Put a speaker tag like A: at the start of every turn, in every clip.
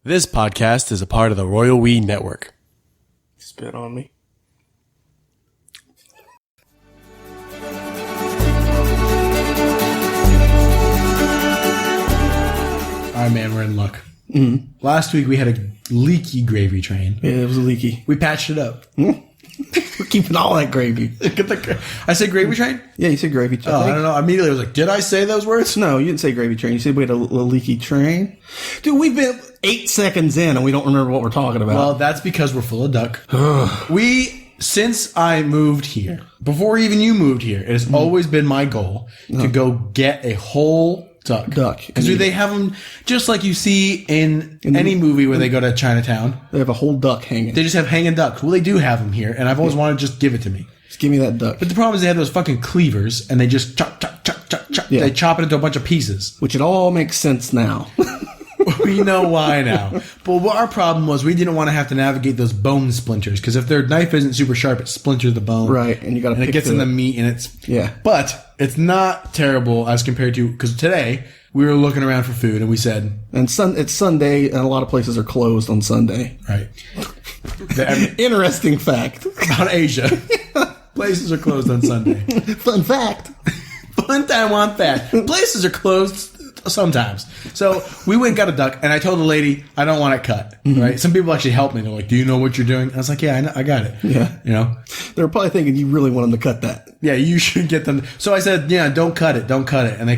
A: This podcast is a part of the Royal We Network.
B: Spit on me.
A: All right, man, we're in luck. Mm-hmm. Last week we had a leaky gravy train.
B: Yeah, it was leaky.
A: We patched it up.
B: We're keeping all that gravy.
A: I said gravy train?
B: Yeah, you said gravy train.
A: Oh, I don't know. Immediately I was like, did I say those words?
B: No, you didn't say gravy train. You said we had a leaky train. Dude, we've been 8 seconds in and we don't remember what we're talking about.
A: Well, that's because we're full of duck. Since I moved here, before even you moved here, it has always been my goal to go get a whole duck. Because they have them just like you see in any movie where they go to Chinatown.
B: They have a whole duck hanging.
A: They just have hanging ducks. Well, they do have them here, and I've always wanted to just give it to me.
B: Just give me that duck.
A: But the problem is they have those fucking cleavers, and they just chop.
B: Yeah.
A: They chop it into a bunch of pieces.
B: Which it all makes sense now.
A: We know why now. But what our problem was, we didn't want to have to navigate those bone splinters, because if their knife isn't super sharp, it splinters the bone.
B: Right, and you got to pick
A: it gets in the meat, and it's...
B: Yeah.
A: But it's not terrible as compared to... Because today, we were looking around for food, and we said...
B: And it's Sunday, and a lot of places are closed on Sunday.
A: Right.
B: Interesting fact.
A: About Asia. Places are closed on Sunday.
B: Fun fact.
A: Fun time on fact. Places are closed sometimes. So we went and got a duck, and I told the lady, I don't want it cut. Mm-hmm. Right? Some people actually helped me. They're like, do you know what you're doing? I was like, yeah, I know, I got it.
B: Yeah.
A: You know?
B: They were probably thinking you really want them to cut that.
A: Yeah, you should get them. So I said, yeah, don't cut it. And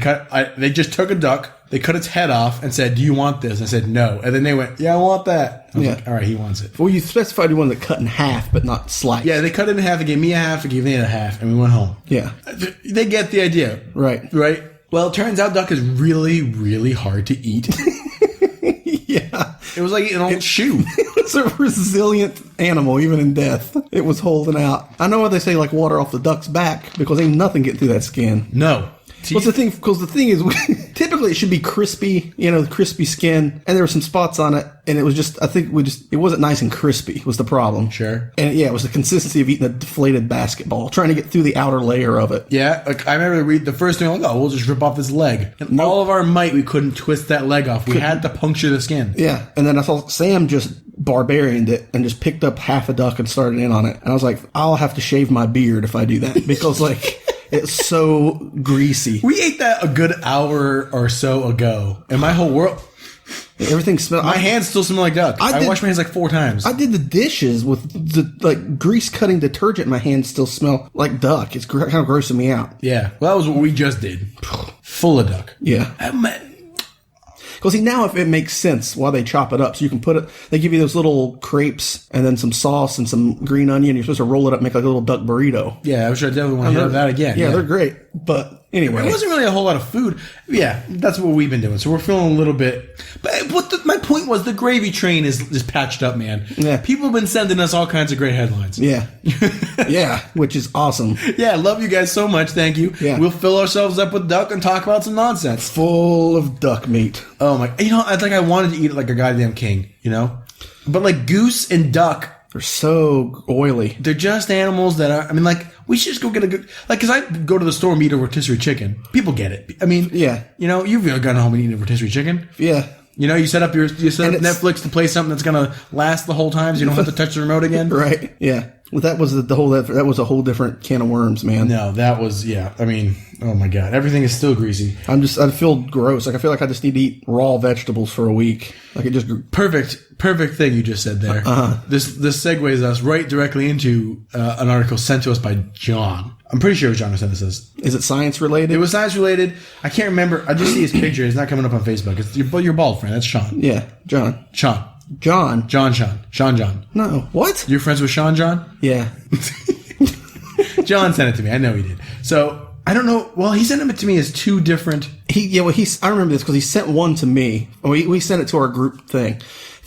A: they just took a duck, they cut its head off and said, do you want this? I said, no. And then they went, yeah, I want that. I was like, all right, he wants it.
B: Well, you specified you wanted it cut in half, but not sliced.
A: Yeah, they cut it in half. They gave me a half. They gave me a half. And we went home.
B: Yeah.
A: They get the idea.
B: Right.
A: Well, it turns out duck is really, really hard to eat.
B: Yeah.
A: It was like eating an old shoe.
B: It's a resilient animal, even in death. It was holding out. I know why they say, like, water off the duck's back, because ain't nothing getting through that skin.
A: No.
B: What's the thing? Because the thing is, typically it should be crispy, the crispy skin, and there were some spots on it, and it was just, it wasn't nice and crispy was the problem.
A: Sure.
B: And yeah, it was the consistency of eating a deflated basketball, trying to get through the outer layer of it.
A: Yeah, like I remember the first thing, like, we'll just rip off this leg. And all of our might, we couldn't twist that leg off. We had to puncture the skin.
B: Yeah, and then I saw Sam just barbarianed it and just picked up half a duck and started in on it. And I was like, I'll have to shave my beard if I do that, because like... It's so greasy.
A: We ate that a good hour or so ago, and my whole world...
B: Everything smelled...
A: My hands still smell like duck. I washed my hands like 4 times.
B: I did the dishes with the grease-cutting detergent, and my hands still smell like duck. It's kind of grossing me out.
A: Yeah. Well, that was what we just did. Full of duck.
B: Yeah. Because now if it makes sense why they chop it up. So you can put it... They give you those little crepes and then some sauce and some green onion. You're supposed to roll it up and make like a little duck burrito.
A: Yeah, I definitely want to have that again.
B: Yeah, they're great. But anyway.
A: It wasn't really a whole lot of food. Yeah, that's what we've been doing. So we're feeling a little bit... But my point was the gravy train is patched up, man.
B: Yeah.
A: People have been sending us all kinds of great headlines.
B: Yeah. Yeah, which is awesome.
A: Yeah, love you guys so much. Thank you.
B: Yeah.
A: We'll fill ourselves up with duck and talk about some nonsense.
B: Full of duck meat.
A: Oh my... I wanted to eat it like a goddamn king, But like goose and duck...
B: They're so oily.
A: They're just animals that are... we should just go get a good... because I go to the store and eat a rotisserie chicken. People get it.
B: Yeah.
A: You've gone home and eaten a rotisserie chicken.
B: Yeah.
A: You set up Netflix to play something that's going to last the whole time so you don't have to touch the remote again.
B: Right. Yeah. Well, that was that was a whole different can of worms, man.
A: No, that was, yeah. Oh my God. Everything is still greasy.
B: I feel gross. Like, I feel like I just need to eat raw vegetables for a week. Like, it just...
A: Perfect thing you just said there. This segues us right directly into an article sent to us by John. I'm pretty sure it was John who sent this.
B: Is it science related?
A: It was science related. I can't remember. I just see his picture. It's not coming up on Facebook. It's your bald friend. That's Sean.
B: Yeah, John.
A: Sean.
B: John.
A: Sean John.
B: No. What?
A: You're friends with Sean John?
B: Yeah.
A: John sent it to me. I know he did. So, I don't know. Well, he sent it to me as 2 different...
B: I remember this because he sent one to me. We sent it to our group thing.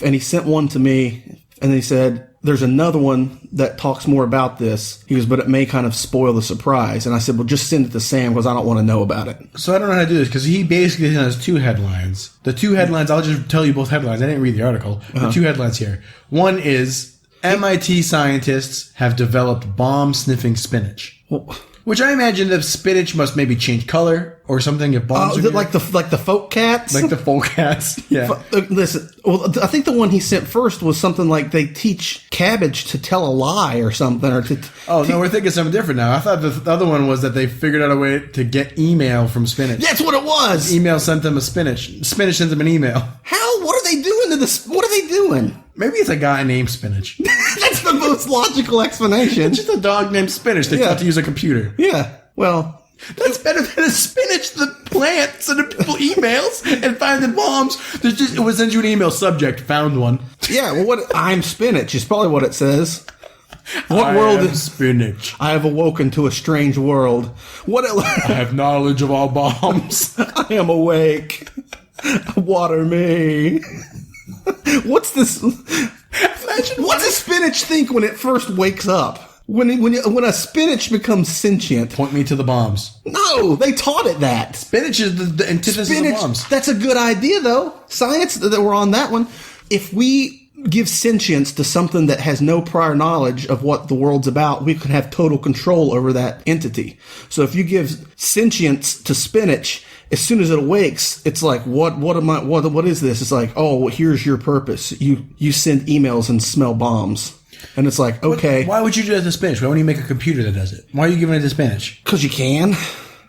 B: And he sent one to me, and he said, there's another one that talks more about this. He goes, but it may kind of spoil the surprise. And I said, well, just send it to Sam because I don't want to know about it.
A: So I don't know how to do this because he basically has 2 headlines. The 2 headlines, I'll just tell you both headlines. I didn't read the article. The 2 headlines here. One is, MIT scientists have developed bomb-sniffing spinach.
B: Well,
A: Which I imagine the spinach must maybe change color or something if bombs are
B: like the folk cats?
A: Like the folk cats, yeah.
B: Listen, well, I think the one he sent first was something like they teach cabbage to tell a lie or something. Or to
A: no, we're thinking something different now. I thought the other one was that they figured out a way to get email from spinach.
B: That's what it was!
A: Email sent them a spinach. Spinach sent them an email.
B: How? What are they doing to this? What are they doing?
A: Maybe it's a guy named Spinach.
B: That's the most logical explanation.
A: It's just a dog named Spinach. They thought to use a computer.
B: Yeah, well...
A: That's better than a spinach the plant sending people emails and finding bombs. It would send you an email subject, found one.
B: Yeah, well, I'm spinach is probably what it says.
A: What world is spinach?
B: I have awoken to a strange world.
A: I have knowledge of all bombs.
B: I am awake. Water me. What's this? What's a spinach think when it first wakes up? When a spinach becomes sentient.
A: Point me to the bombs.
B: No, they taught it that.
A: Spinach is the antithesis of bombs.
B: That's a good idea, though. Science, that we're on that one. If we give sentience to something that has no prior knowledge of what the world's about, we could have total control over that entity. So if you give sentience to spinach, as soon as it awakes, it's like, what is this? It's like, oh, well, here's your purpose. You send emails and smell bombs. And it's like, okay.
A: Why would you do that to spinach? Why wouldn't you make a computer that does it? Why are you giving it to spinach?
B: Because you can.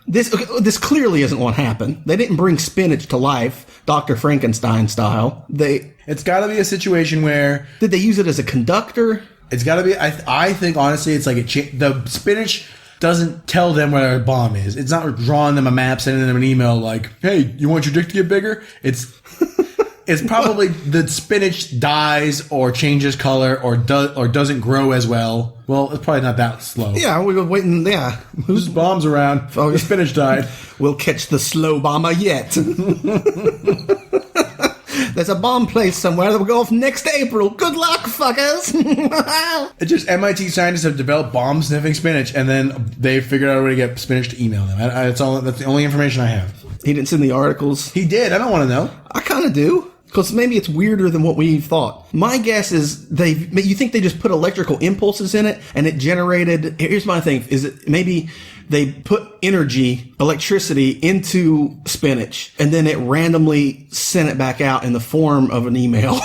B: This clearly isn't what happened. They didn't bring spinach to life, Dr. Frankenstein style.
A: It's got to be a situation where...
B: Did they use it as a conductor?
A: It's got to be... I think, honestly, it's like the spinach doesn't tell them where a bomb is. It's not drawing them a map, sending them an email like, hey, you want your dick to get bigger? It's probably the spinach dies or changes color or doesn't grow as well. Well, it's probably not that slow.
B: Yeah, we were waiting. Yeah,
A: whose bombs around? Oh, the spinach died.
B: We'll catch the slow bomber yet. There's a bomb place somewhere that will go off next April. Good luck, fuckers.
A: It's just MIT scientists have developed bomb sniffing spinach, and then they figured out a way to get spinach to email them. That's the only information I have.
B: He didn't send the articles.
A: He did. I don't want to know.
B: I kind of do. Because maybe it's weirder than what we thought. My guess is you think they just put electrical impulses in it and it generated... Here's my thing. Is it maybe they put electricity into spinach and then it randomly sent it back out in the form of an email.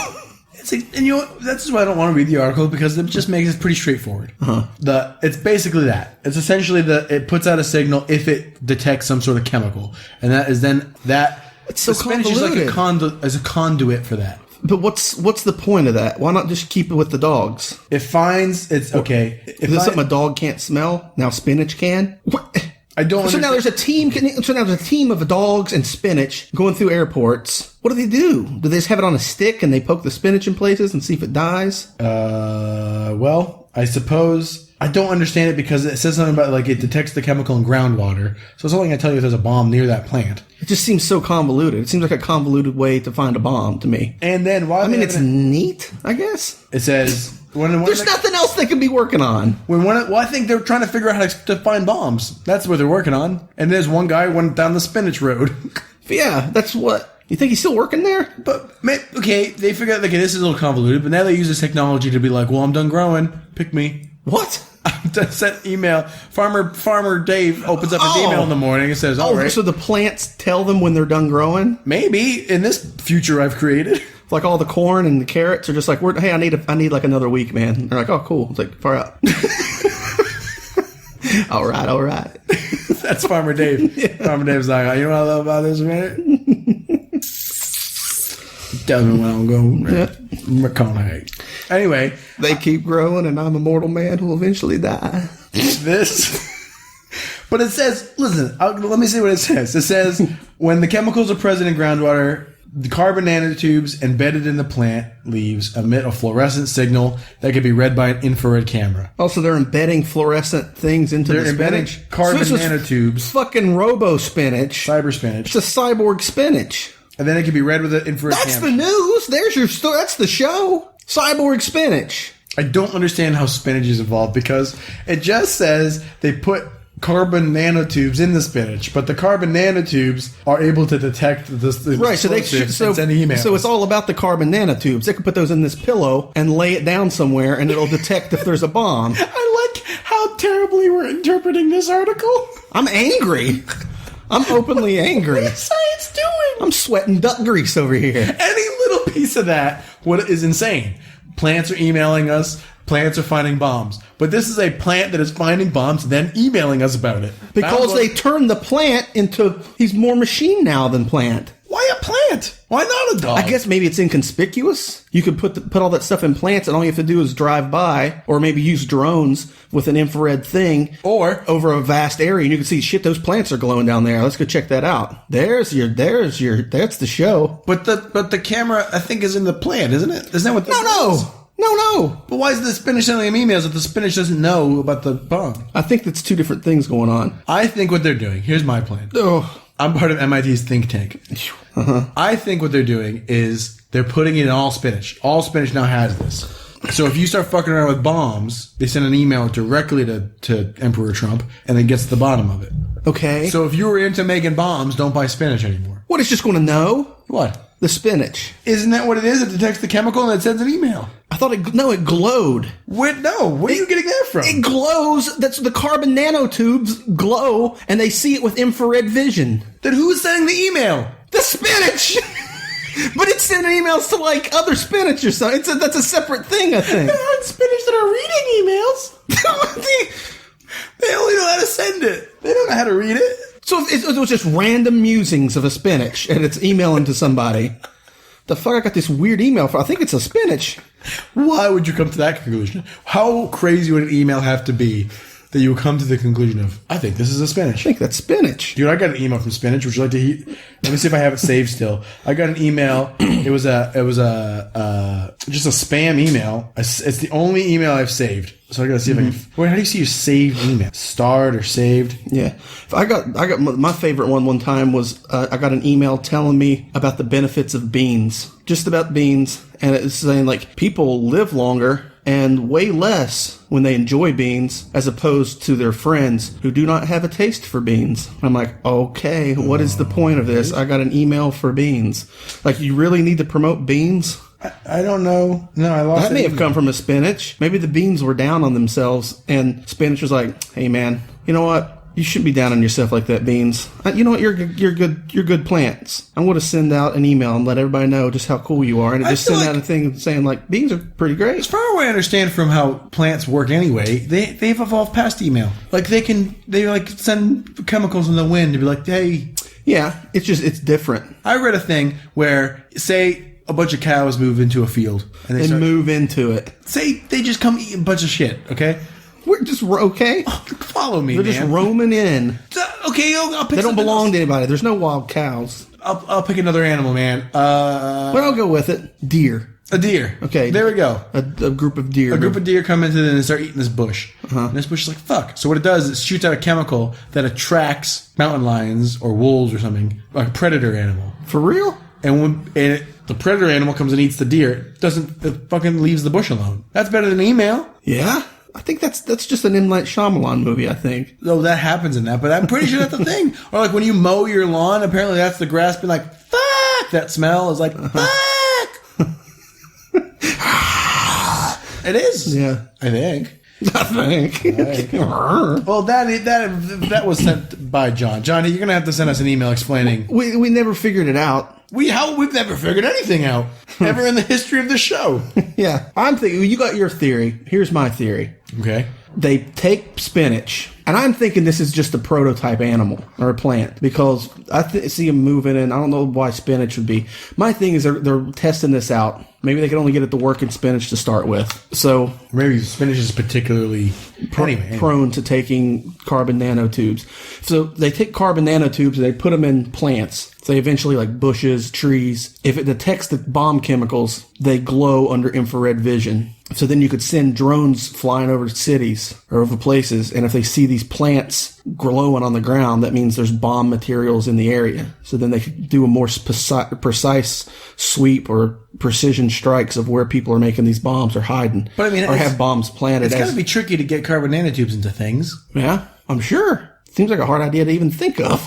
A: And you know what? That's why I don't want to read the article, because it just makes it pretty straightforward. Uh-huh. It's basically that. It's essentially it puts out a signal if it detects some sort of chemical. And that is then that...
B: It's so
A: spinach is like a conduit for that.
B: But what's the point of that? Why not just keep it with the dogs?
A: It finds it's okay.
B: Is this something a dog can't smell? Now spinach can? What?
A: I don't.
B: So now there's a team. So now there's a team of dogs and spinach going through airports. What do they do? Do they just have it on a stick and they poke the spinach in places and see if it dies?
A: Well, I suppose. I don't understand it because it says something about like it detects the chemical in groundwater. So it's only going to tell you if there's a bomb near that plant.
B: It just seems so convoluted. It seems like a convoluted way to find a bomb to me.
A: And then
B: it's neat, I guess.
A: It says
B: there's nothing else they could be working on.
A: I think they're trying to figure out how to find bombs. That's what they're working on. And there's one guy went down the spinach road.
B: Yeah, that's what. You think he's still working there?
A: But okay, they figured out this is a little convoluted, but now they use this technology to be like, well, I'm done growing. Pick me.
B: What?
A: Sent email. Farmer Dave opens up his email in the morning and says, all right.
B: So the plants tell them when they're done growing?
A: Maybe in this future I've created.
B: Like all the corn and the carrots are just like, hey, I need like another week, man. And they're like, oh, cool. It's like, far out. All right.
A: That's Farmer Dave. Yeah. Farmer Dave's like, you know what I love about this, man? Tell me when I'm going. Yeah. McConaughey. Anyway.
B: They keep growing and I'm a mortal man who will eventually die.
A: But it says, listen, let me see what it says. It says, when the chemicals are present in groundwater, the carbon nanotubes embedded in the plant leaves emit a fluorescent signal that can be read by an infrared camera.
B: Also, they're embedding fluorescent things into the spinach.
A: Embedding carbon nanotubes.
B: Fucking robo spinach.
A: Cyber spinach.
B: It's a cyborg spinach.
A: And then it can be read with an infrared camera.
B: That's the news. There's your story. That's the show. Cyborg spinach.
A: I don't understand how spinach is evolved because it just says they put carbon nanotubes in the spinach, but the carbon nanotubes are able to detect the
B: right. So they
A: send emails.
B: So it's all about the carbon nanotubes. They can put those in this pillow and lay it down somewhere, and it'll detect if there's a bomb.
A: I like how how terribly we're interpreting this article?
B: I'm angry. I'm openly angry.
A: What is science doing?
B: I'm sweating duck grease over here.
A: Any little piece of that is insane. Plants are emailing us. Plants are finding bombs. But this is a plant that is finding bombs, then emailing us about it.
B: Because they turned the plant into... He's more machine now than plant.
A: Why a plant? Why not a dog?
B: I guess maybe it's inconspicuous. You could put all that stuff in plants, and all you have to do is drive by, or maybe use drones with an infrared thing,
A: or
B: over a vast area, and you can see, shit, those plants are glowing down there. Let's go check that out. That's the show.
A: But the camera, I think, is in the plant, isn't it? Isn't that what?
B: No.
A: But why is the spinach sending them emails if the spinach doesn't know about the bomb?
B: I think that's two different things going on.
A: I think what they're doing. Here's my plan.
B: Oh.
A: I'm part of MIT's think tank.
B: Uh-huh.
A: I think what they're doing is they're putting it in all spinach. All spinach now has this. So if you start fucking around with bombs, they send an email directly to Emperor Trump, and it gets to the bottom of it.
B: Okay.
A: So if you were into making bombs, don't buy spinach anymore.
B: What, it's just going to know?
A: What?
B: The spinach.
A: Isn't that what it is? It detects the chemical and it sends an email.
B: I thought it glowed.
A: Where are you getting that from?
B: It glows. That's the carbon nanotubes glow, and they see it with infrared vision.
A: Then who's sending the email?
B: The spinach! But it's sending emails to, like, other spinach or something. That's a separate thing, I think.
A: There aren't spinach that are reading emails. They only know how to send it. They don't know how to read it.
B: So it was just random musings of a spinach, and it's emailing to somebody. The fuck, I got this weird email I think it's a spinach.
A: Why would you come to that conclusion? How crazy would an email have to be that you would come to the conclusion of, I think this is a spinach?
B: I think that's spinach.
A: Dude, I got an email from Spinach. Would you like to hear? Let me see if I have it saved still. I got an email. It was just a spam email. It's the only email I've saved. So I got to see if I can. Wait, how do you see your saved email? Starred or saved?
B: Yeah, I got my favorite one time was I got an email telling me about the benefits of beans, just about beans, and it's saying like people live longer and way less when they enjoy beans as opposed to their friends who do not have a taste for beans. I'm like, okay, what is the point of this? I got an email for beans. Like, you really need to promote beans?
A: I don't know. No, I lost it.
B: That may have come from a spinach. Maybe the beans were down on themselves, and spinach was like, hey man, you know what? You shouldn't be down on yourself like that, beans. You know what? You're good plants. I'm going to send out an email and let everybody know just how cool you are. And just send out a thing saying, like, beans are pretty great.
A: As far as I understand from how plants work anyway, they've evolved past email. Like, they send chemicals in the wind to be like, hey.
B: Yeah, it's different.
A: I read a thing where, say, a bunch of cows move into a field. And they
B: move into it.
A: Say they just come eat a bunch of shit, okay?
B: We're just, okay?
A: Oh, follow me,
B: They're just roaming in.
A: Okay, I'll pick
B: They don't belong to anybody. There's no wild cows.
A: I'll pick another animal, man.
B: But I'll go with it. Deer.
A: A deer.
B: Okay.
A: There we go.
B: A group of deer.
A: A group of deer come into it and start eating this bush.
B: Uh-huh.
A: And this bush is like, fuck. So what it does is it shoots out a chemical that attracts mountain lions or wolves or something, like a predator animal.
B: For real?
A: And the predator animal comes and eats the deer, it fucking leaves the bush alone. That's better than email.
B: Yeah? I think that's just an M. Night Shyamalan movie, I think.
A: Oh, that happens in that, but I'm pretty sure that's the thing. Or like when you mow your lawn, apparently that's the grass being like, fuck! That smell is like, fuck! It is.
B: Yeah.
A: I think.
B: Well,
A: that was sent by John. Johnny, you're going to have to send us an email explaining.
B: We never figured it out.
A: We've never figured anything out. Ever in the history of the show.
B: Yeah. I'm thinking, you got your theory. Here's my theory.
A: Okay.
B: They take spinach, and I'm thinking this is just a prototype animal or a plant because I see them moving, and I don't know why spinach would be. My thing is they're testing this out. Maybe they can only get it to work in spinach to start with. So
A: maybe spinach is particularly
B: prone to taking carbon nanotubes. So they take carbon nanotubes and they put them in plants. So eventually, like bushes, trees. If it detects the bomb chemicals, they glow under infrared vision. So then you could send drones flying over cities or over places, and if they see these plants glowing on the ground, that means there's bomb materials in the area. So then they could do a more precise sweep or precision strikes of where people are making these bombs or hiding.
A: But I mean,
B: or have bombs planted.
A: It's got to be tricky to get carbon nanotubes into things.
B: Yeah, I'm sure. Seems like a hard idea to even think of.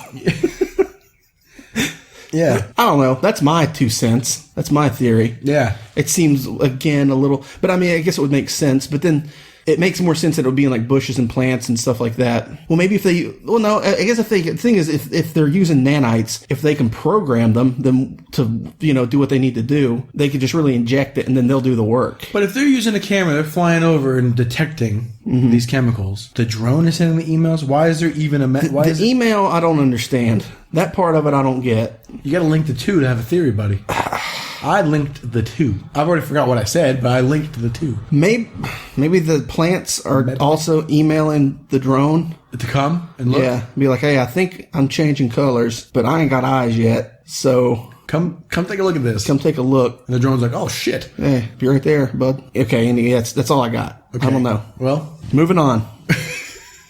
A: Yeah.
B: I don't know. That's my 2 cents. That's my theory.
A: Yeah.
B: It seems, again, a little... But, I mean, I guess it would make sense. But then it makes more sense that it would be in like bushes and plants and stuff like that. Well, maybe if they, well, no, I guess if they, the thing is, if they're using nanites, if they can program them to, you know, do what they need to do, they could just really inject it and then they'll do the work.
A: But if they're using a camera, they're flying over and detecting these chemicals. The drone is sending the emails. Why is there even a
B: the email? I don't understand. That part of it I don't get.
A: You got to link the two to have a theory, buddy. I linked the two. I've already forgot what I said, but I linked the two.
B: Maybe the plants are also emailing the drone
A: to come and look.
B: Yeah, be like, hey, I think I'm changing colors, but I ain't got eyes yet, so
A: come take a look at this.
B: Come take a look.
A: And the drone's like, oh shit.
B: Hey, you're right there, bud. Okay, and that's all I got. Okay. I don't know.
A: Well,
B: moving on.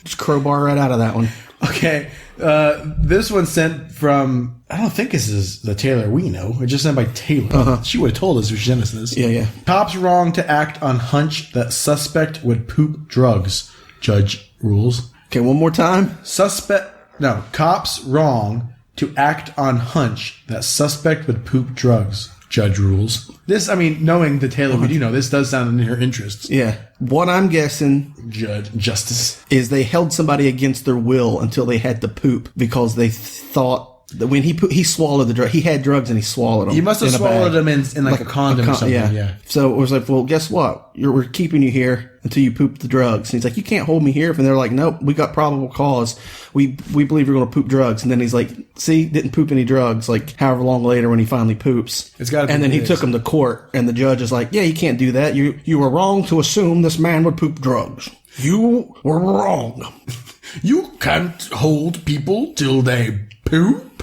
B: Just crowbar right out of that one.
A: Okay. This one's sent from, I don't think this is the Taylor we know. It's just sent by Taylor. She would have told us if she sent us this.
B: Yeah.
A: Cops wrong to act on hunch that suspect would poop drugs. Judge rules.
B: Okay, one more time.
A: Cops wrong to act on hunch that suspect would poop drugs. Judge rules. This, I mean, knowing the Taylor we do know, this does sound in her interests.
B: Yeah. What I'm guessing,
A: justice,
B: is they held somebody against their will until they had to poop because they thought that when he swallowed the drug, he had drugs and he swallowed them.
A: You must have swallowed them in like a condom or something. Yeah.
B: So it was like, well, guess what? We're keeping you here until you poop the drugs. And he's like, you can't hold me here. And they're like, nope, we got probable cause. We believe you're going to poop drugs. And then he's like, see, didn't poop any drugs. Like however long later when he finally poops.
A: It's got to be.
B: And then he took him to court and the judge is like, yeah, you can't do that. You were wrong to assume this man would poop drugs. You were wrong.
A: You can't hold people till they poop.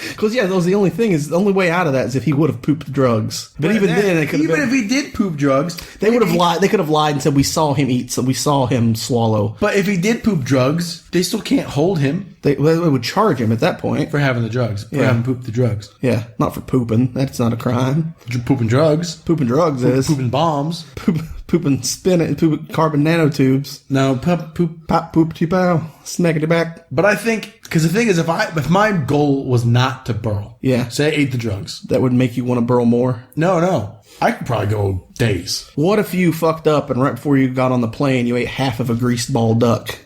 B: Because that was the only thing. Is the only way out of that is if he would have pooped drugs. But even then, it could have been,
A: if he did poop drugs,
B: they would have lied. They could have lied and said we saw him eat, so we saw him swallow.
A: But if he did poop drugs, they still can't hold him.
B: They would charge him at that point
A: for having the drugs. For having pooped the drugs.
B: Yeah, not for pooping. That's not a crime.
A: Pooping drugs.
B: Pooping drugs is
A: pooping bombs.
B: Pooping spinach. Pooping carbon nanotubes.
A: No, poop
B: pow. Smack it back.
A: But I think, because the thing is, if my goal was not to burl, say I ate the drugs,
B: that would make you want to burl more.
A: No, I could probably go days.
B: What if you fucked up and right before you got on the plane, you ate half of a greased ball duck?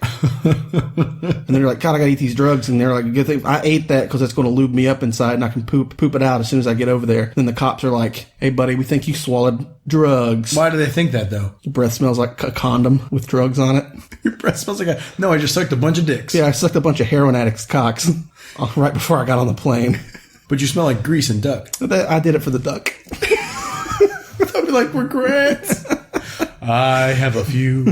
B: And they're like, God, I gotta eat these drugs. And they're like, good thing I ate that because it's going to lube me up inside and I can poop it out as soon as I get over there. Then the cops are like, hey, buddy, we think you swallowed drugs.
A: Why do they think that, though?
B: Your breath smells like a condom with drugs on it.
A: Your breath smells like No, I just sucked a bunch of dicks.
B: Yeah, I sucked a bunch of heroin addicts' cocks right before I got on the plane.
A: But you smell like grease and duck.
B: I did it for the duck.
A: I'd be like, regrets. I have a few.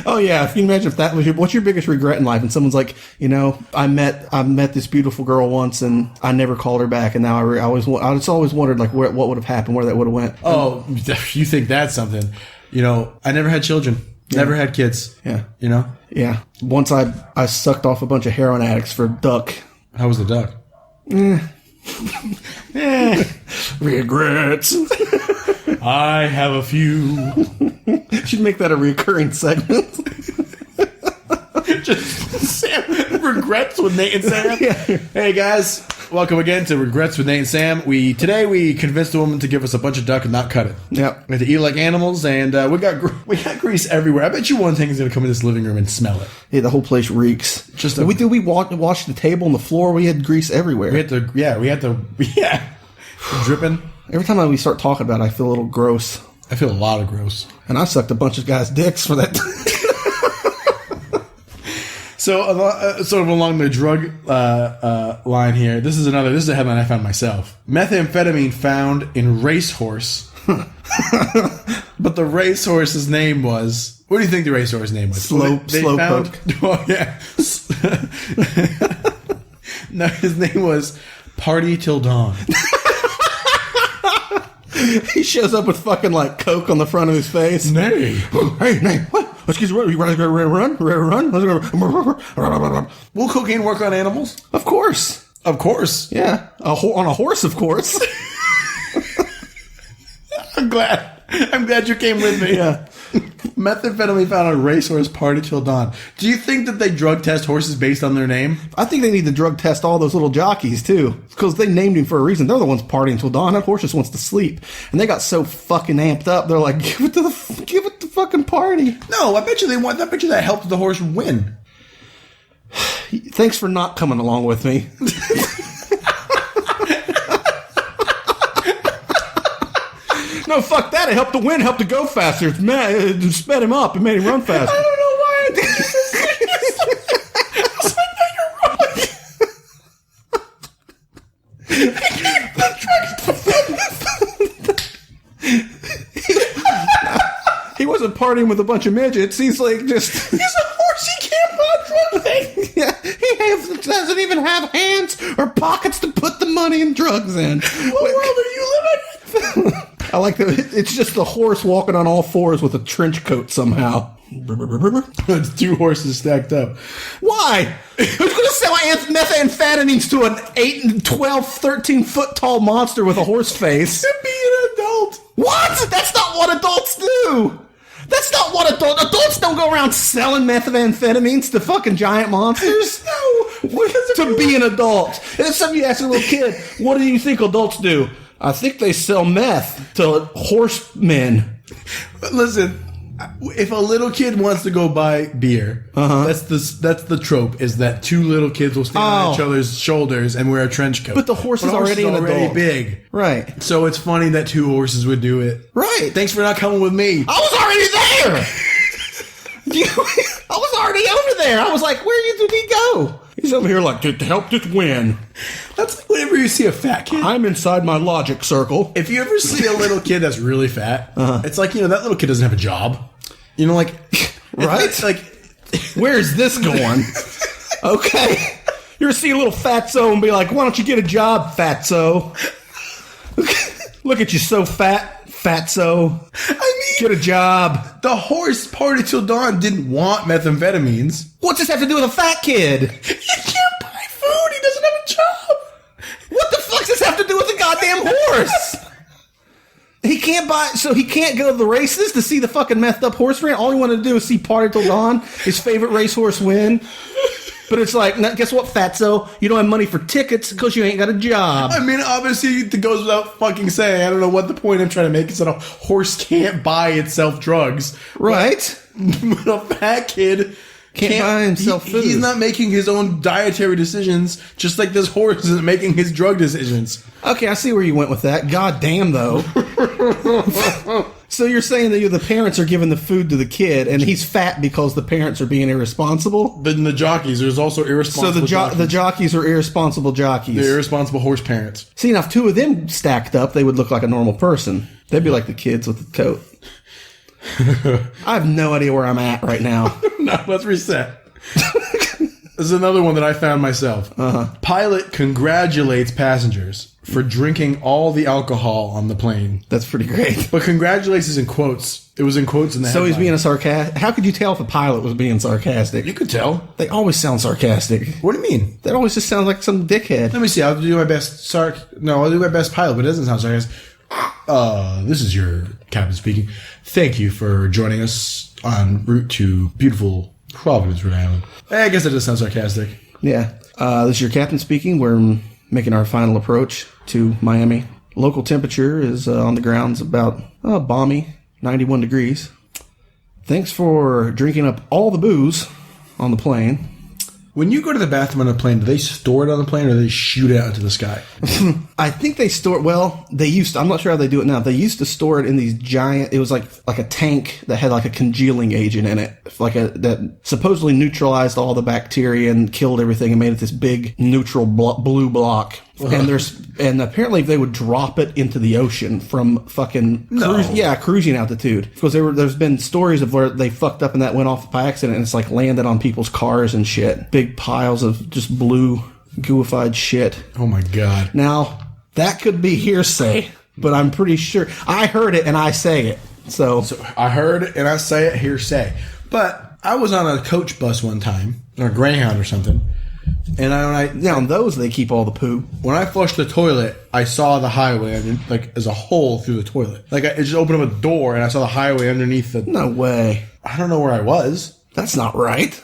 B: Oh yeah, if you imagine if that was what's your biggest regret in life? And someone's like, I met this beautiful girl once, and I never called her back, and now I just always wondered like what would have happened, where that would have went.
A: Oh, you think that's something? I never had children, never had kids.
B: Yeah,
A: Yeah.
B: Once I sucked off a bunch of heroin addicts for duck.
A: How was the duck?
B: Regrets.
A: I have a few.
B: Should make that a recurring segment.
A: Just Sam regrets with Nate and Sam.
B: Yeah.
A: Hey guys, welcome again to Regrets with Nate and Sam. Today we convinced the woman to give us a bunch of duck and not cut it.
B: Yep.
A: We had to eat like animals, and we got grease everywhere. I bet you one thing is going to come in this living room and smell it.
B: Yeah, the whole place reeks. We washed the table and the floor. We had grease everywhere. We had to
A: dripping.
B: Every time we start talking about it, I feel a little gross.
A: I feel a lot of gross. And
B: I sucked a bunch of guys' dicks for that.
A: So, sort of along the drug line here, this is a headline I found myself. Methamphetamine found in racehorse. But the racehorse's name was... What do you think the racehorse's name was?
B: Slowpoke.
A: Oh, yeah. No, his name was Party Till Dawn.
B: He shows up with fucking like Coke on the front of his face.
A: Nay.
B: Hey, Nay, what? Excuse me, you ready to run?
A: Will cocaine work on animals?
B: Of course.
A: Of course.
B: Yeah. On a horse, of course.
A: I'm glad you came with me.
B: Yeah.
A: Methamphetamine found on a racehorse, Party Till Dawn. Do you think that they drug test horses based on their name?
B: I think they need to drug test all those little jockeys, too. Because they named him for a reason. They're the ones partying till dawn. That horse just wants to sleep. And they got so fucking amped up, they're like, give it the fucking party.
A: No, I bet you I bet you that helped the horse win.
B: Thanks for not coming along with me. No, fuck that. It helped the win, helped to go faster. It sped him up. It made him run faster.
A: I don't know why I did this. I was like, no, you're wrong.
B: He wasn't partying with a bunch of midgets. He's like just...
A: He's a horse. He can't buy drugs.
B: Yeah, he doesn't even have hands or pockets to put the money and drugs in.
A: What world are you living in?
B: I like that. It's just the horse walking on all fours with a trench coat somehow.
A: It's 2 horses stacked up.
B: Why? Who's going to sell methamphetamines to an 8, 12, 13 foot tall monster with a horse face?
A: To be an adult.
B: What? That's not what adults do. That's not what adults don't go around selling methamphetamines to fucking giant monsters.
A: No,
B: to be an adult. And if somebody asks a little kid, what do you think adults do? I think they sell meth to horsemen.
A: Listen, if a little kid wants to go buy beer, that's the trope, is that 2 little kids will stand on each other's shoulders and wear a trench coat.
B: But the horse is already an adult.
A: Big.
B: Right.
A: So it's funny that 2 horses would do it.
B: Right.
A: Thanks for not coming with me.
B: I was already there. I was already over there. I was like, where did he go? He's over here like, to help this win.
A: That's like whenever you see a fat kid.
B: I'm inside my logic circle.
A: If you ever see a little kid that's really fat, it's like, that little kid doesn't have a job. Like...
B: Right?
A: Like...
B: Where's this going? Okay. You ever see a little fatso and be like, why don't you get a job, fatso? Look at you, so fat, fatso.
A: I mean...
B: Get a job.
A: The horse Party Till Dawn didn't want methamphetamines.
B: What's this have to do with a fat kid?
A: He can't buy food. He doesn't have a job.
B: What the fuck does this have to do with a goddamn horse? He can't buy, so he can't go to the races to see the fucking messed up horse ran. All he wanted to do is see Party Till Dawn, his favorite racehorse win. But it's like, guess what, fatso? You don't have money for tickets because you ain't got a job.
A: I mean, obviously, it goes without fucking saying. I don't know what the point I'm trying to make is that a horse can't buy itself drugs.
B: Right?
A: But a fat kid
B: can't buy himself food.
A: He's not making his own dietary decisions, just like this horse isn't making his drug decisions.
B: Okay, I see where you went with that. God damn, though. So you're saying that the parents are giving the food to the kid, and he's fat because the parents are being irresponsible?
A: Then the jockeys, there's also irresponsible
B: So the jockeys are irresponsible jockeys.
A: They're irresponsible horse parents.
B: See, now if 2 of them stacked up, they would look like a normal person. They'd be like the kids with the coat. I have no idea where I'm at right now.
A: No, let's reset. This is another one that I found myself. Pilot congratulates passengers for drinking all the alcohol on the plane.
B: That's pretty great.
A: But congratulates is in quotes. It was in quotes in the
B: So
A: headline.
B: he's being a sarcastic. How could you tell if a pilot was being sarcastic?
A: You could tell.
B: They always sound sarcastic.
A: What do you mean?
B: That always just sounds like some dickhead.
A: Let me see. I'll do my best. I'll do my best pilot, but it doesn't sound sarcastic. This is your captain speaking. Thank you for joining us en route to beautiful Providence, Rhode Island. I guess that does sound sarcastic.
B: Yeah. This is your captain speaking. We're making our final approach to Miami. Local temperature is on the grounds about balmy, 91 degrees. Thanks for drinking up all the booze on the plane.
A: When you go to the bathroom on a plane, do they store it on the plane or do they shoot it out into the sky?
B: I think they store, they used to, I'm not sure how they do it now. They used to store it in these giant, it was like a tank that had like a congealing agent in it. That supposedly neutralized all the bacteria and killed everything and made it this big neutral blue block. And apparently they would drop it into the ocean from fucking cruising altitude. Because there's been stories of where they fucked up and that went off by accident and it's like landed on people's cars and shit. Big piles of just blue gooified shit.
A: Oh my god.
B: Now, that could be hearsay, but I'm pretty sure I heard it and I say it. So
A: I heard it and I say it hearsay. But I was on a coach bus one time, or a Greyhound or something. And
B: on those they keep all the poo.
A: When I flushed the toilet, I saw the highway as a hole through the toilet. It just opened up a door and I saw the highway underneath the.
B: No way.
A: I don't know where I was.
B: That's not right.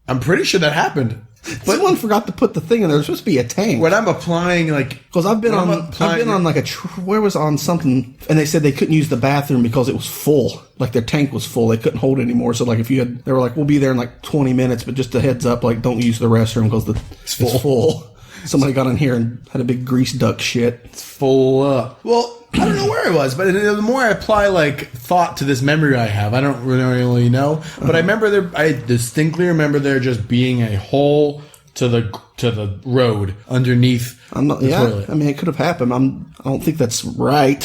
A: I'm pretty sure that happened.
B: Someone forgot to put the thing in there. There's supposed to be a tank.
A: When I'm applying, like...
B: Because I've been on like where was on something, and they said they couldn't use the bathroom because it was full. Like their tank was full. They couldn't hold it anymore. So like they were like, we'll be there in like 20 minutes, but just a heads up, like don't use the restroom because it's full. Somebody got in here and had a big grease duck shit.
A: It's full up. Well, I don't know where it was, but the more I apply like thought to this memory I have, I don't really know. But I distinctly remember there just being a hole to the road underneath the toilet.
B: I mean, it could have happened. I don't think that's right.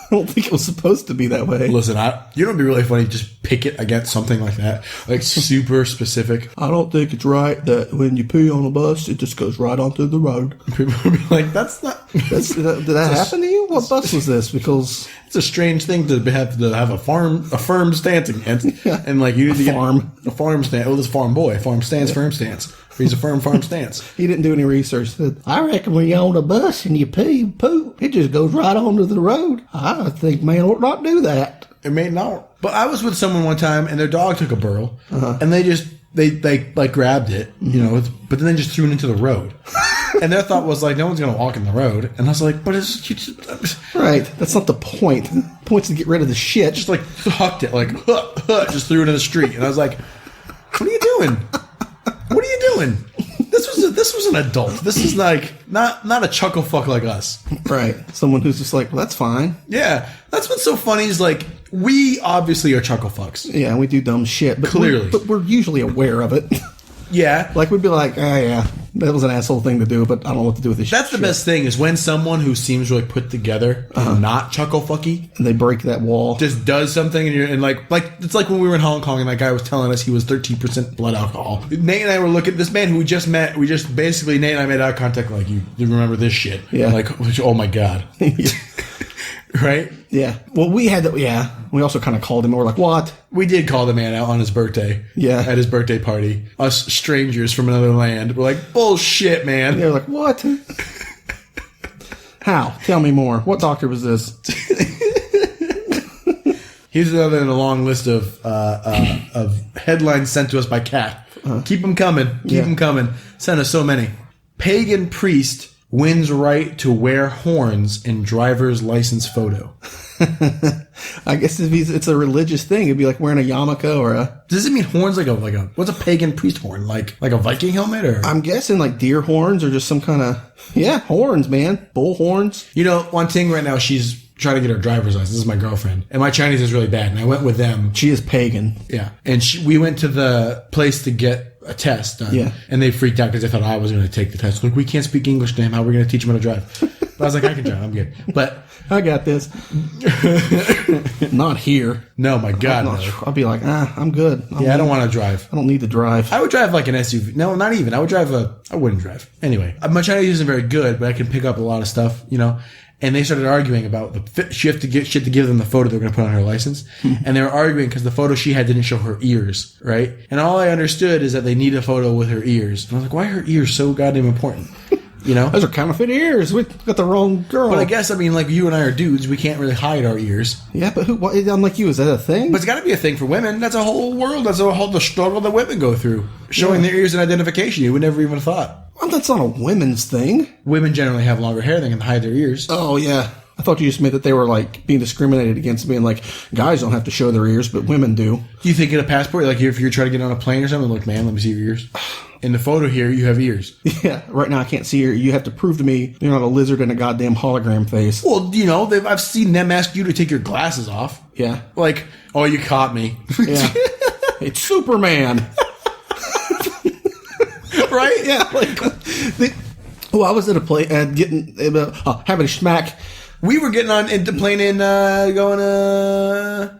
B: I don't think it was supposed to be that way.
A: Listen, you know what'd be really funny? Just pick it against something like that. Like super specific.
B: I don't think it's right that when you pee on a bus, it just goes right onto the road.
A: People would be like, that's not...
B: Did that happen to you? What bus was this? Because...
A: It's a strange thing to have a firm stance against.
B: Yeah.
A: And like you need to get a farm stance. Oh, this farm boy. Farm stance, firm stance. He's a firm stance.
B: He didn't do any research. He said, I reckon when you're on a bus and you poop, it just goes right onto the road. I think man ought not do that.
A: It may not. But I was with someone one time and their dog took a burl and they like grabbed it, you know, but then they just threw it into the road. And their thought was like, no one's going to walk in the road. And I was like, but it's
B: right. That's not the point. The point's to get rid of the shit.
A: Just like hucked it, like just threw it in the street. And I was like, what are you doing? What are you doing? This was an adult. This is like not a chuckle fuck like us.
B: Right. Someone who's just like, well, that's fine.
A: Yeah. That's what's so funny is like we obviously are chuckle fucks.
B: Yeah, we do dumb shit. But
A: clearly.
B: But we're usually aware of it.
A: Yeah.
B: Like we'd be like, yeah, that was an asshole thing to do, but I don't know what to do with this shit.
A: That's the best thing is when someone who seems really put together and not chuckle fucky
B: and they break that wall.
A: Just does something and like it's like when we were in Hong Kong and that guy was telling us he was 13% blood alcohol. Nate and I were looking at this man who we just met. We just basically Nate and I made eye contact like you remember this shit.
B: Yeah.
A: Like oh my God. Right?
B: Yeah. Well, we had that. Yeah. We also kind of called him. And we're like, what?
A: We did call the man out on his birthday.
B: Yeah.
A: At his birthday party. Us strangers from another land. We're like, bullshit, man.
B: They're like, what? How? Tell me more. What doctor was this?
A: Here's another in a long list of headlines sent to us by Kat. Keep them coming. Keep them coming. Send us so many. Pagan priest wins right to wear horns in driver's license photo.
B: I guess it's a religious thing. It'd be like wearing a yarmulke or a...
A: Does it mean horns like a what's a pagan priest horn? Like a Viking helmet or?
B: I'm guessing like deer horns or just some kind of... Yeah, horns, man. Bull horns.
A: You know, one thing right now, she's trying to get her driver's license. This is my girlfriend. And my Chinese is really bad. And I went with them.
B: She is pagan.
A: Yeah. And we went to the place to get a test done.
B: Yeah.
A: And they freaked out because they thought I was going to take the test. Like, we can't speak English to him. How are we going to teach him how to drive? But I was like, I can drive. I'm good. But
B: I got this. Not here.
A: No, my God. No.
B: I'll be like, I'm good.
A: I don't want to drive.
B: I don't need to drive.
A: I would drive like an SUV. No, not even. I wouldn't drive. Anyway, my Chinese isn't very good, but I can pick up a lot of stuff, you know. And they started arguing about she had to give them the photo they were going to put on her license. And they were arguing because the photo she had didn't show her ears, right? And all I understood is that they need a photo with her ears. And I was like, why are her ears so goddamn important? You know?
B: Those are counterfeit ears. We got the wrong girl.
A: But I guess, I mean, like you and I are dudes. We can't really hide our ears.
B: Yeah, but unlike you, is that a thing?
A: But it's got to be a thing for women. That's a whole world. That's the struggle that women go through. Showing their ears and identification. You would never even have thought.
B: Well, that's not a women's thing.
A: Women generally have longer hair. They can hide their ears.
B: Oh, yeah. I thought you just meant that they were like being discriminated against, being like guys don't have to show their ears, but women do.
A: Do you think in a passport, like if you're trying to get on a plane or something, look, man, let me see your ears. In the photo here, you have ears.
B: Yeah, right now I can't see you have to prove to me you're not a lizard in a goddamn hologram face.
A: Well, you know, I've seen them ask you to take your glasses off.
B: Yeah.
A: Like, oh, you caught me.
B: Yeah. It's Superman.
A: Right?
B: Yeah. Like, I was at a play having a schmack.
A: We were getting on into plane in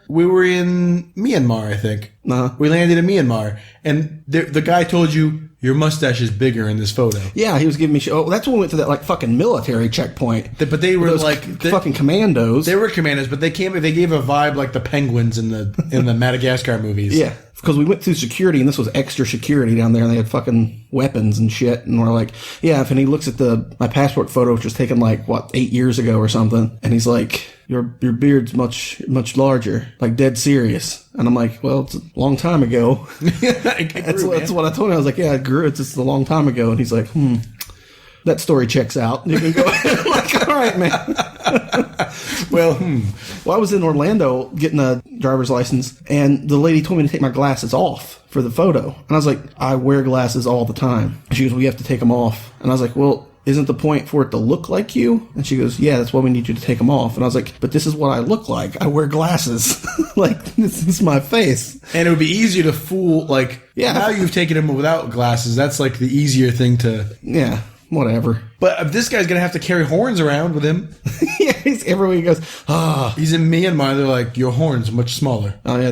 A: we were in Myanmar, I think.
B: Uh-huh.
A: We landed in Myanmar, and the guy told you your mustache is bigger in this photo.
B: Yeah, he was giving me shit. Oh, that's when we went to that like fucking military checkpoint.
A: But they were like
B: fucking commandos.
A: They were commandos, but they gave a vibe like the penguins in the Madagascar movies.
B: Yeah. because we went through security, and this was extra security down there, and they had fucking weapons and shit. And we're like, yeah, if he looks at my passport photo, which was taken like, 8 years ago or something, and he's like, your beard's much larger, like dead serious. And I'm like, well, it's a long time ago. That's what I told him. I was like, yeah, it grew. It's just a long time ago. And he's like, that story checks out. You can go ahead. I'm like, all right, man. Well, I was in Orlando getting a driver's license, and the lady told me to take my glasses off for the photo. And I was like, I wear glasses all the time. She goes, well, you have to take them off. And I was like, well, isn't the point for it to look like you? And she goes, yeah, that's why we need you to take them off. And I was like, but this is what I look like. I wear glasses. Like, this is my face.
A: And it would be easier to fool, like, now you've taken him without glasses. That's like the easier thing to...
B: Yeah, whatever.
A: But this guy's going to have to carry horns around with him.
B: Yeah, he's everywhere he goes,
A: He's in Myanmar. They're like, your horn's much smaller.
B: Oh, yeah,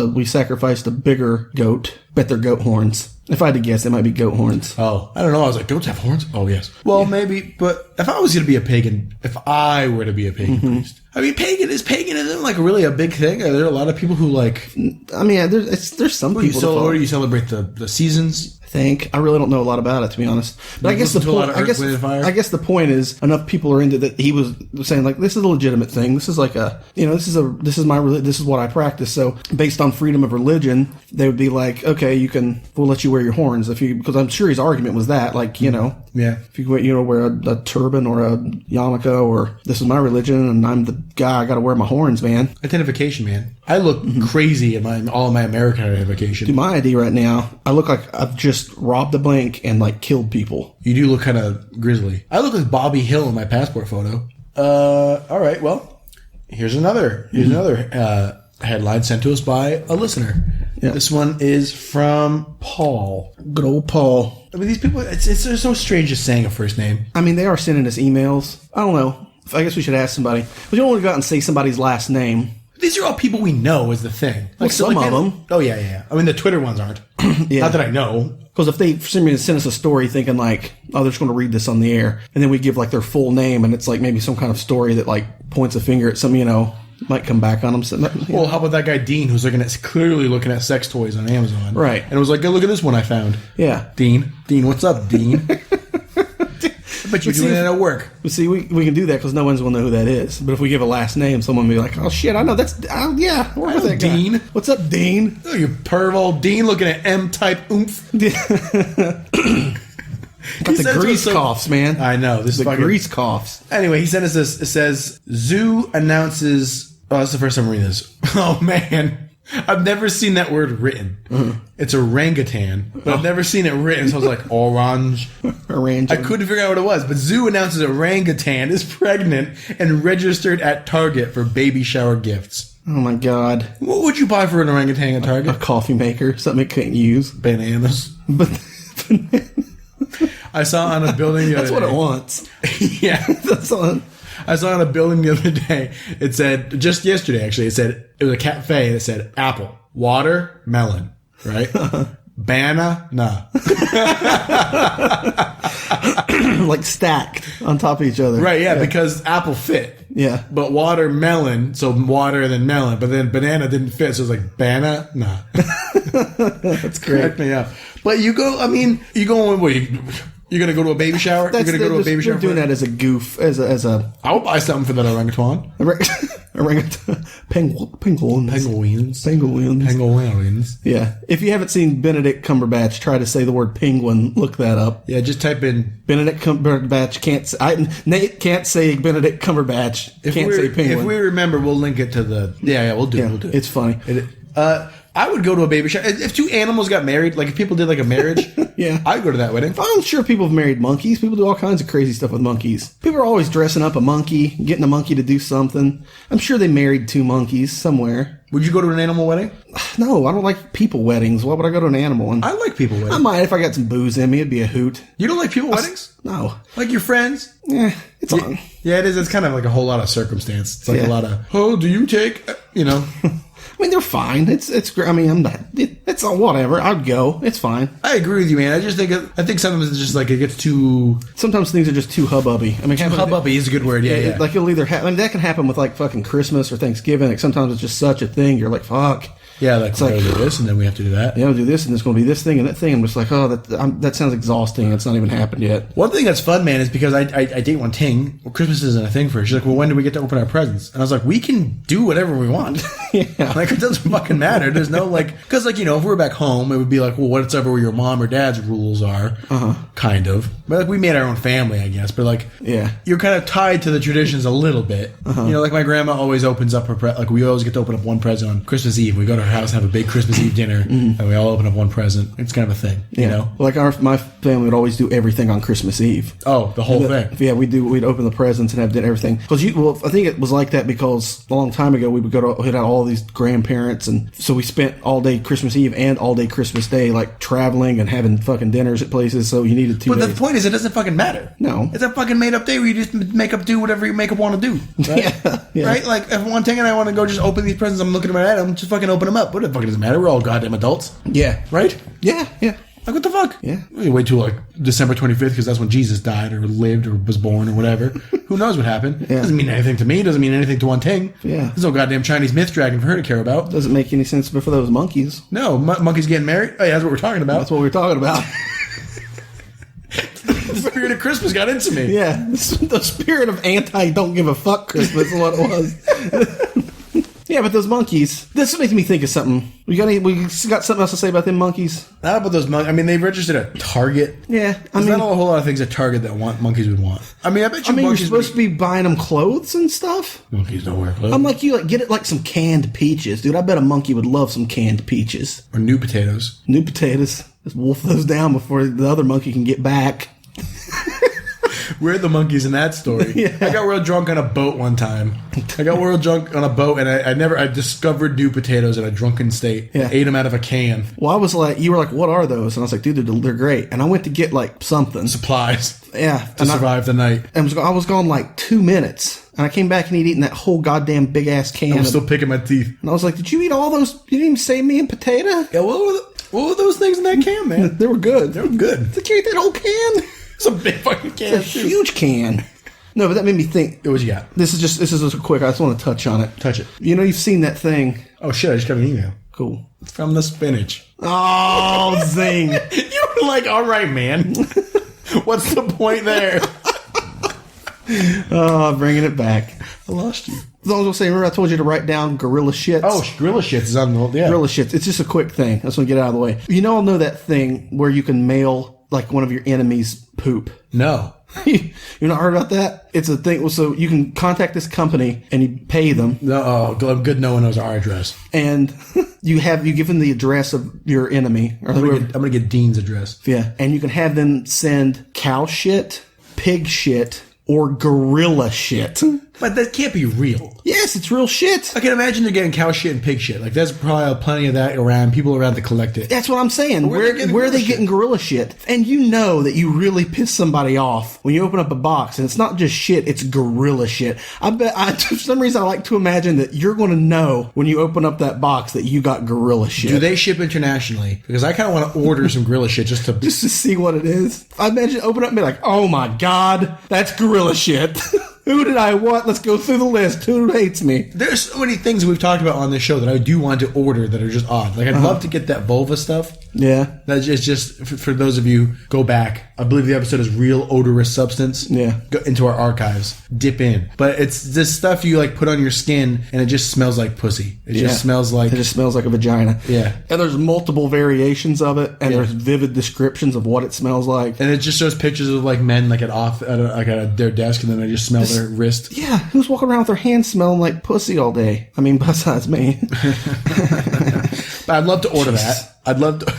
B: we sacrificed a bigger goat. Bet they're goat horns. If I had to guess, they might be goat horns.
A: Oh, I don't know. I was like, goats have horns? Oh, yes. Well, maybe, but if I was going to be a pagan, if I were to be a pagan priest, I mean, paganism like really a big thing? Are there a lot of people who like...
B: I mean, there's some people...
A: Or do you celebrate the seasons?
B: I think. I really don't know a lot about it, to be honest. But I guess I guess the point is enough people are into that. He was saying like, this is a legitimate thing. This is like this is what I practice. So based on freedom of religion, they would be like, okay, we'll let you wear your horns because I'm sure his argument was that, like,
A: yeah,
B: if you wear a turban or a yarmulke, or this is my religion and I'm the guy, I got to wear my horns, man.
A: Identification, man. I look crazy in all of my American identification.
B: Dude, my ID right now, I look like I've just robbed a bank and like killed people.
A: You do look kind of grisly. I look like Bobby Hill in my passport photo. All right, well, here's another headline sent to us by a listener. Yeah. This one is from Paul.
B: Good old Paul.
A: I mean, these people, it's so strange just saying a first name.
B: I mean, they are sending us emails. I don't know. I guess we should ask somebody. We don't want to go out and say somebody's last name.
A: These are all people we know is the thing.
B: Like some of them.
A: Oh, yeah. I mean, the Twitter ones aren't. Yeah. Not that I know.
B: Because if they, for some reason, send us a story thinking like, oh, they're just going to read this on the air, and then we give like their full name, and it's like maybe some kind of story that like points a finger at some, might come back on them. So,
A: well, how about that guy Dean, who's clearly looking at sex toys on Amazon?
B: Right.
A: And it was like, look at this one I found.
B: Yeah.
A: Dean, what's up, Dean? But you're doing it at work.
B: See, we can do that because no one's going to know who that is. But if we give a last name, someone will be like, oh, shit, I know that's... yeah, where was that guy?
A: Dean.
B: What's up, Dean?
A: Oh, you perv old Dean looking at M-type oomph.
B: Got the grease coughs, man.
A: I know. This is
B: the grease coughs.
A: Anyway, he sent us this. It says, Zoo announces... Oh, that's the first time I'm reading this. Oh, man. I've never seen that word written. Mm-hmm. It's orangutan, but I've never seen it written, so I was like, orange. I couldn't figure out what it was, but Zoo announces orangutan is pregnant and registered at Target for baby shower gifts.
B: Oh my God.
A: What would you buy for an orangutan at Target?
B: A coffee maker, something it couldn't use.
A: Bananas. I saw on a building the other
B: That's what it wants.
A: Yeah.
B: That's on.
A: I saw on a building the other day, it said, just yesterday actually, it was a cafe and it said apple, water, melon, right? Banana.
B: Like stacked on top of each other.
A: Right, yeah, because apple fit.
B: Yeah.
A: But watermelon, so water and then melon, but then banana didn't fit, so it was like banana.
B: That's great.
A: Cracked me up. But you go, you're going to go to a baby shower? You're going to go to a baby shower?
B: We're doing that as a goof, as a...
A: I would buy something for that orangutan.
B: Orangutan. Penguins. Yeah. If you haven't seen Benedict Cumberbatch try to say the word penguin, look that up.
A: Yeah, just type in...
B: Benedict Cumberbatch Nate can't say Benedict Cumberbatch. Can't say penguin.
A: If we remember, we'll link it to the... Yeah, we'll do it.
B: It's funny.
A: I would go to a baby shower. If two animals got married, like if people did like a marriage,
B: yeah,
A: I'd go to that wedding.
B: I'm sure people have married monkeys. People do all kinds of crazy stuff with monkeys. People are always dressing up a monkey, getting a monkey to do something. I'm sure they married two monkeys somewhere.
A: Would you go to an animal wedding?
B: No, I don't like people weddings. Why would I go to an animal one?
A: I like people weddings.
B: I might if I got some booze in me. It'd be a hoot.
A: You don't like people weddings?
B: No.
A: Like your friends?
B: Yeah, it's on.
A: Yeah, it is. It's kind of like a whole lot of circumstance. It's like a lot of, do you take,
B: I mean, they're fine. It's great. I mean, I'm not. It's whatever. I'd go. It's fine.
A: I agree with you, man. I think sometimes it's just like it gets too.
B: Sometimes things are just too hubbubby. I mean,
A: too hubbubby is a good word. Yeah.
B: Like you'll either have. I mean, that can happen with like fucking Christmas or Thanksgiving. Like sometimes it's just such a thing. You're like, fuck.
A: Yeah, like we gotta do this, and then we have to do that.
B: Yeah, we'll do this, and there's going to be this thing and that thing. I'm just like, oh, that sounds exhausting. It's not even happened yet.
A: One thing that's fun, man, is because I date one ting. Well, Christmas isn't a thing for her. She's like, well, when do we get to open our presents? And I was like, we can do whatever we want.
B: Yeah.
A: Like, it doesn't fucking matter. There's no, like, because, like, you know, if we were back home, it would be like, well, whatever your mom or dad's rules are, kind of. But, like, we made our own family, I guess. But, like, you're kind of tied to the traditions a little bit. You know, like, my grandma always opens up her like, we always get to open up one present on Christmas Eve. We go to her house and have a big Christmas Eve dinner, and we all open up one present. It's kind of a thing, you know?
B: Like, my family would always do everything on Christmas Eve.
A: Oh, the whole thing.
B: Yeah, we'd open the presents and have everything. Because I think it was like that because a long time ago we would go to hit out all these grandparents, and so we spent all day Christmas Eve and all day Christmas Day like traveling and having fucking dinners at places. So you needed 2 days.
A: But the point is, it doesn't fucking matter.
B: No,
A: it's a fucking made up day where you just do whatever you make up want to do. Right? Yeah. Right? Like if one thing and I want to go just open these presents, I'm looking at them, just fucking open them up. What the fuck doesn't matter? We're all goddamn adults.
B: Yeah.
A: Right?
B: Yeah.
A: Like, what the fuck?
B: Yeah.
A: We wait till, like, December 25th because that's when Jesus died or lived or was born or whatever. Who knows what happened?
B: Yeah.
A: Doesn't mean anything to me. Doesn't mean anything to one ting.
B: Yeah.
A: There's no goddamn Chinese myth dragon for her to care about.
B: Doesn't make any sense for those monkeys.
A: No. Monkeys getting married? Oh, yeah, that's what we're talking about.
B: That's what we're talking about.
A: The spirit of Christmas got into me.
B: Yeah. The spirit of anti-don't-give-a-fuck Christmas is what it was. Yeah, but those monkeys. This makes me think of something. We got something else to say about them monkeys?
A: Not about those monkeys. I mean, they've registered at Target.
B: Yeah,
A: There's not a whole lot of things at Target that monkeys would want. I mean, I bet you.
B: You're supposed to be buying them clothes and stuff.
A: Monkeys don't wear clothes.
B: I'm like, get it like some canned peaches, dude. I bet a monkey would love some canned peaches
A: or new potatoes.
B: New potatoes. Just wolf those down before the other monkey can get back.
A: We're the monkeys in that story.
B: Yeah.
A: I got real drunk on a boat one time. I and I discovered new potatoes in a drunken state.
B: Yeah.
A: I ate them out of a can.
B: Well, I was like, you were like, what are those? And I was like, dude, they're great. And I went to get like something.
A: Supplies.
B: Yeah.
A: To survive the night.
B: And I was gone like 2 minutes. And I came back and he'd eaten that whole goddamn big ass can.
A: I'm still picking my teeth.
B: And I was like, did you eat all those? You didn't even save me a potato?
A: Yeah, what were those things in that can, man?
B: They were good.
A: They were good.
B: Did you eat that whole can?
A: It's a big fucking can.
B: It's a huge can. No, but that made me think.
A: What you got?
B: This is just quick. I just want to touch on it.
A: Touch it.
B: You know, you've seen that thing.
A: Oh shit! I just got an email.
B: Cool.
A: From the spinach.
B: Oh, zing!
A: You were like, all right, man. What's the point there?
B: Oh, bringing it back.
A: I lost you.
B: As long as I say, remember I told you to write down gorilla shits?
A: Oh, gorilla shits is on the
B: Gorilla shits. It's just a quick thing. I just want to get it out of the way. You all know that thing where you can mail like one of your enemies' poop?
A: No.
B: You not heard about that? It's a thing. So you can contact this company and you pay them.
A: No, good. No one knows our address.
B: And you give them the address of your enemy. Or
A: I'm gonna get Dean's address.
B: Yeah, and you can have them send cow shit, pig shit, or gorilla shit.
A: But that can't be real.
B: Yes, it's real shit.
A: I can imagine they're getting cow shit and pig shit. Like, there's probably plenty of that around. People around to collect it.
B: That's what I'm saying. Where are they getting gorilla shit? And you know that you really piss somebody off when you open up a box and it's not just shit, it's gorilla shit. I bet, for some reason, I like to imagine that you're going to know when you open up that box that you got gorilla shit.
A: Do they ship internationally? Because I kind of want to order some gorilla shit just to
B: see what it is. I imagine open up and be like, oh my God, that's gorilla shit. Who did I want? Let's go through the list. Who hates me?
A: There's so many things we've talked about on this show that I do want to order that are just odd. Like, I'd love to get that vulva stuff.
B: Yeah.
A: That's just for those of you, go back. I believe the episode is real odorous substance.
B: Yeah.
A: Go into our archives. Dip in. But it's this stuff you, like, put on your skin, and it just smells like pussy. It just smells like...
B: It just smells like a vagina.
A: Yeah.
B: And there's multiple variations of it, and there's vivid descriptions of what it smells like.
A: And it just shows pictures of, like, men, like, at their desk, and then they just smell their wrist.
B: Yeah. Who's walking around with their hands smelling like pussy all day? I mean, besides me.
A: But I'd love to order that. I'd love to...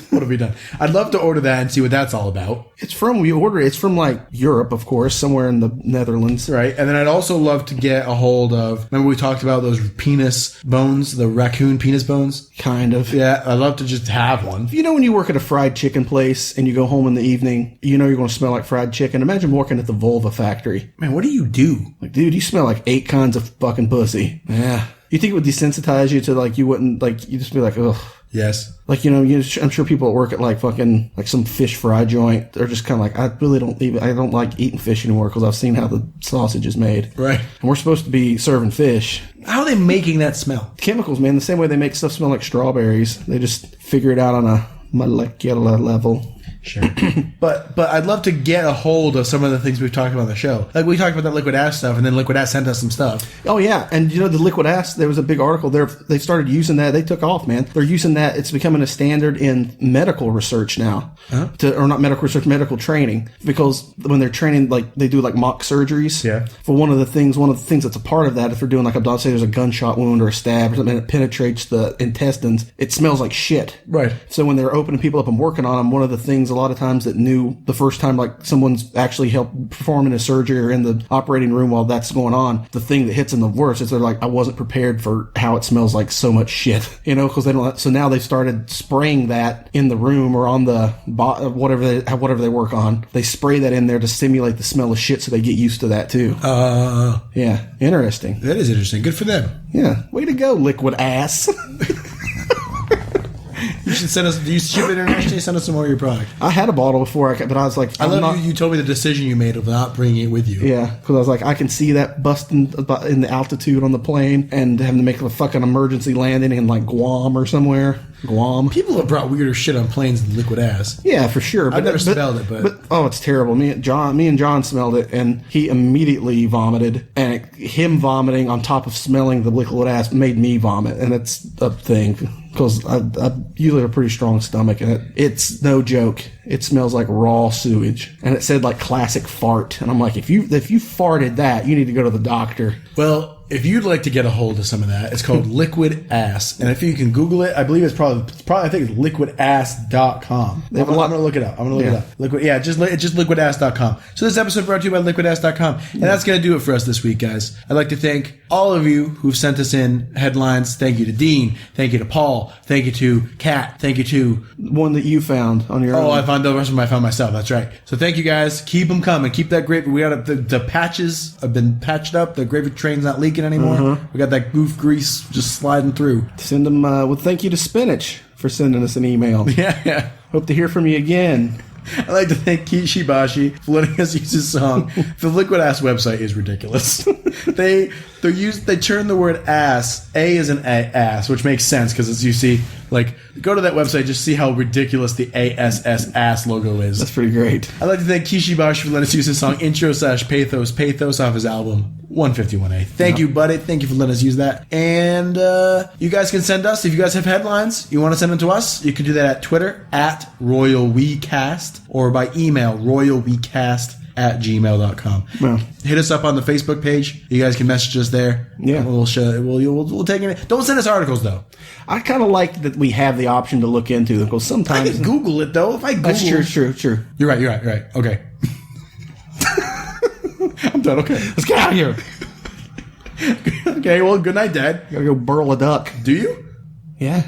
A: What have we done? I'd love to order that and see what that's all about. It's from
B: like Europe, of course, somewhere in the Netherlands.
A: Right. And then I'd also love to get a hold of... Remember we talked about those penis bones? The raccoon penis bones?
B: Kind of.
A: Yeah. I'd love to just have one.
B: You know when you work at a fried chicken place and you go home in the evening, you know you're going to smell like fried chicken? Imagine working at the vulva factory.
A: Man, what do you do?
B: Like, dude, you smell like 8 kinds of fucking pussy. Yeah. You think it would desensitize you to like you wouldn't like you just be like ugh.
A: Yes.
B: Like, you know, I'm sure people at work at like fucking like some fish fry joint, they're just kind of like, I don't like eating fish anymore because I've seen how the sausage is made.
A: Right.
B: And we're supposed to be serving fish.
A: How are they making that smell?
B: Chemicals, man. The same way they make stuff smell like strawberries. They just figure it out on a molecular level.
A: Sure. But I'd love to get a hold of some of the things we've talked about on the show. Like, we talked about that liquid ass stuff, and then liquid ass sent us some stuff.
B: Oh, yeah. And, you know, the liquid ass, there was a big article there. They started using that. They took off, man. They're using that. It's becoming a standard in medical research now. Or not medical research, medical training. Because when they're training, like, they do, like, mock surgeries.
A: Yeah.
B: For one of the things that's a part of that, if they're doing, like, say there's a gunshot wound or a stab or something, and it penetrates the intestines, it smells like shit.
A: Right.
B: So when they're opening people up and working on them, one of the things a lot of times that knew the first time, like someone's actually helped performing a surgery or in the operating room while that's going on, the thing that hits them the worst is they're like, I wasn't prepared for how it smells like so much shit, you know, because they don't. So now they've started spraying that in the room or on the whatever they work on. They spray that in there to simulate the smell of shit, so they get used to that too. Yeah, interesting.
A: That is interesting. Good for them.
B: Yeah, way to go, liquid ass.
A: You should send us. Do you ship it internationally? Send us some more of your product.
B: I had a bottle before, but I was like,
A: I love you. You told me the decision you made of not bringing it with you.
B: Yeah, because I was like, I can see that busting in the altitude on the plane and having to make a fucking emergency landing in like Guam or somewhere. Guam.
A: People have brought weirder shit on planes than liquid ass.
B: Yeah, for sure.
A: I've never smelled it, but
B: oh, it's terrible. Me and John smelled it, and he immediately vomited. And him vomiting on top of smelling the liquid ass made me vomit, and it's a thing. Because I usually have a pretty strong stomach, and it's no joke. It smells like raw sewage, and it said like classic fart. And I'm like, if you farted that, you need to go to the doctor.
A: Well, if you'd like to get a hold of some of that, it's called liquid ass, and if you can Google it, I believe it's probably I think it's liquidass.com. I'm gonna look it up. It up. Just liquidass.com. So this episode brought to you by liquidass.com, and that's gonna do it for us this week, guys. I'd like to thank all of you who've sent us in headlines. Thank you to Dean. Thank you to Paul. Thank you to Kat. Thank you to
B: one that you found on your own.
A: Oh, I found the rest of them. I found myself. That's right. So thank you guys. Keep them coming. Keep that gravy. We got the patches have been patched up. The gravy train's not leaking anymore. We got that goof grease just sliding through.
B: Send them. Thank you to Spinach for sending us an email.
A: Yeah.
B: Hope to hear from you again.
A: I'd like to thank Kishibashi for letting us use his song. The Liquid Ass website is ridiculous. They turn the word ass. A is an ass, which makes sense because as you see, like, go to that website, just see how ridiculous the ass logo is.
B: That's pretty great.
A: I'd like to thank Kishibashi for letting us use his song Intro/Pathos off his album 151A. Thank you, buddy. Thank you for letting us use that. And you guys can send us, if you guys have headlines, you want to send them to us, you can do that at Twitter, at RoyalWeCast, or by email, royalwecast@gmail.com.
B: Well,
A: hit us up on the Facebook page. You guys can message us there.
B: Yeah.
A: We'll take it. Don't send us articles, though.
B: I kind of like that we have the option to look into them, because sometimes
A: I can Google it, though. If I Google...
B: That's true.
A: You're right. Okay. I'm done. Okay.
B: Let's get out of here.
A: Okay, well, good night, Dad.
B: Gotta go burl a duck.
A: Do you?
B: Yeah.